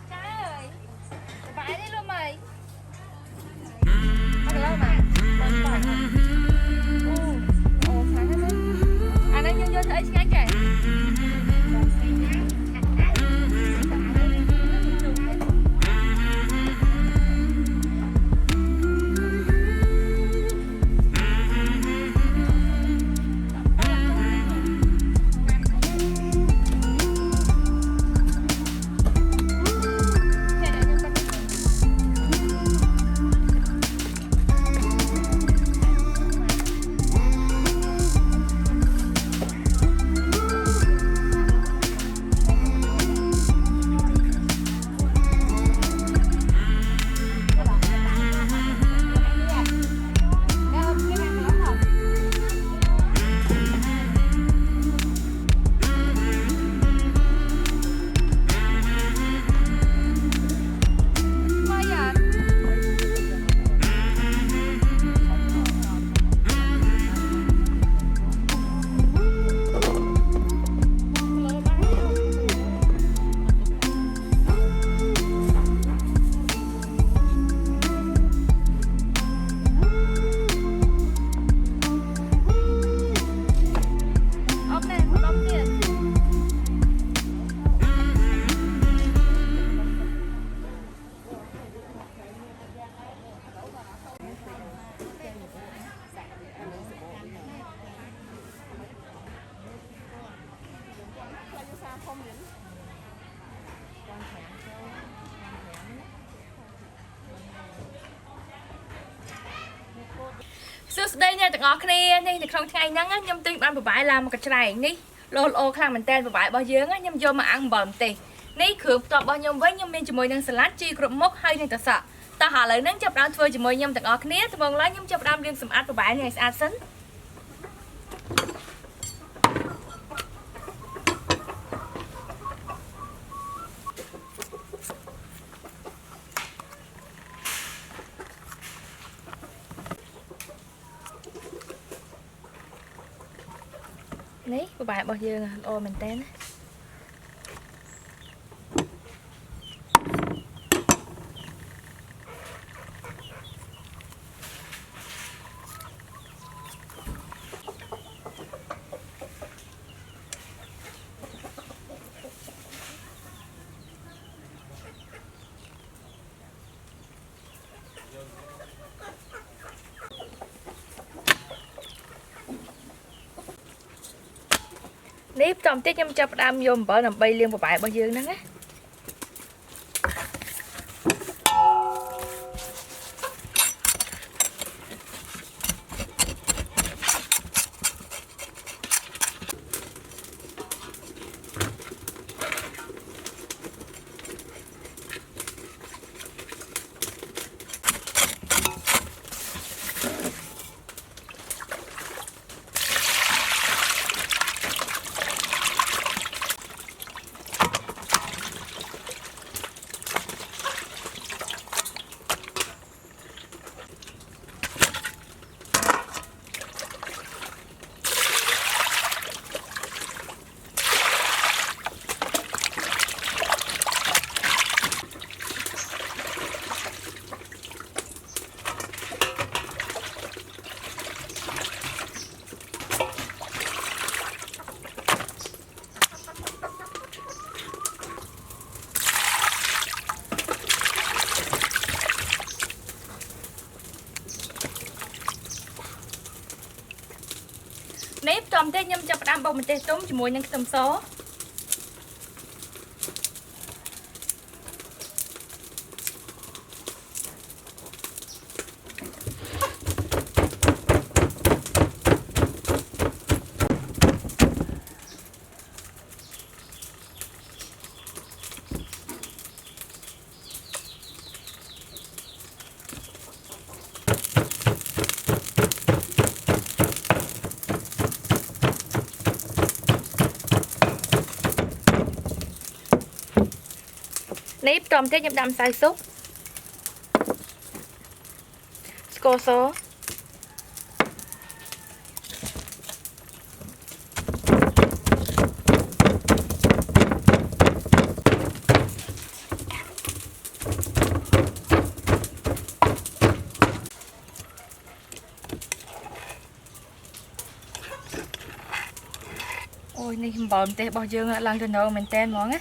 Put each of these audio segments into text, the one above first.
Trái ơi, vãi đi luôn mày. Bắt lâu mà. Còn phải không? Ồ, sáng hết đấy. À đây vô thấy ngay kìa. Đây nha tụi ngọt kia đi thì không ngày nắng á nhâm tuyên ban bãi làm một cái này ní lô lô khang mình tên bãi bao dưỡng á nhâm vô mà ăn bầm tì ní khử toàn bao nhôm với nhâm men cho mồi năng salad chi group mốc hay nên ta sợ ta hạ lời nắng chập đan phơi cho mồi nhâm tụi ngọt kia thì mong lấy nhâm chập đan riêng sầm át bãi này ăn sấn ní của bạn bao nhiêu ô mình tên nếp trong tiết nhâm chập đam vô bờ nằm bay liên vào bãi bao nhiêu nắng á nếp trong tiết nhâm chập đam bông mình tê túm chỉ mùi nhân tầm số nếp trong tiết nhâm đam xay xúc cô số ôi này bòn tê bao dương lăng cho nó mình tên món á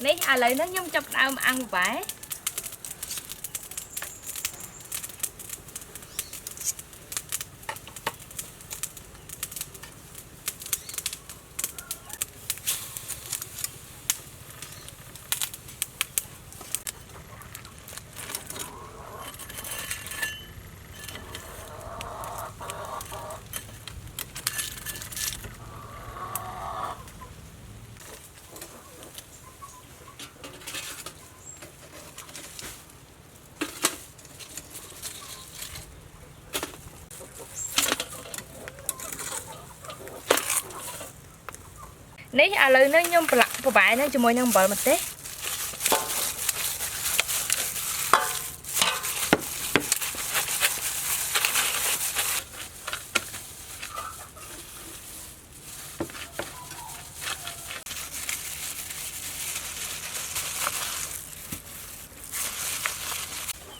nấy lấy nó nhung chọc đau mà ăn vải nấy lấy nó nhung vải nó cho môi nhung bờ một tí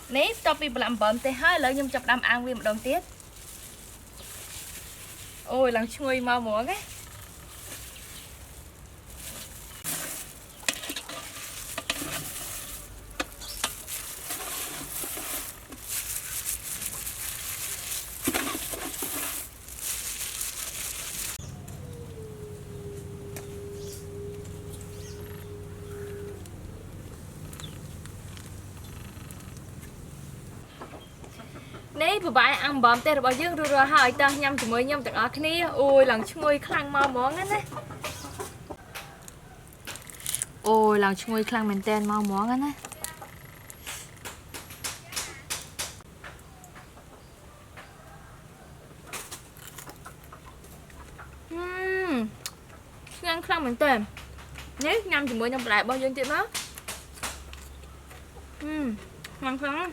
nấy stop bị làm bẩn tê hơi lấy nhung chọc đâm ăn vì một đồng tiết ôi lần chui mau muốn ấy nấy vừa bãi ăn bấm tê rồi bao nhiêu rồi hỏi ta nhâm chỉ mới nhâm từng ở cái này ôi lần chui khăn mau món á ôi lần chui khăn mình tên mau món á ngăn khăn mình tên nấy nhâm chỉ mới nhâm lại bao nhiêu tiền đó ngon không ngon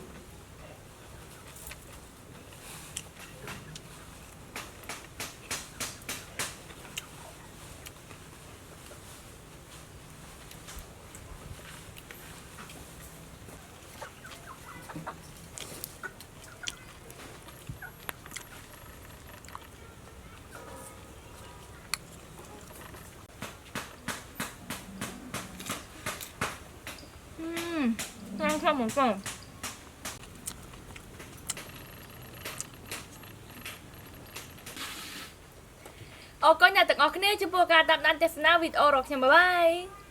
không một phần ô có nhà từng ở cái này chứ bùa cả đạp đàn test nào video rồi nha bye bye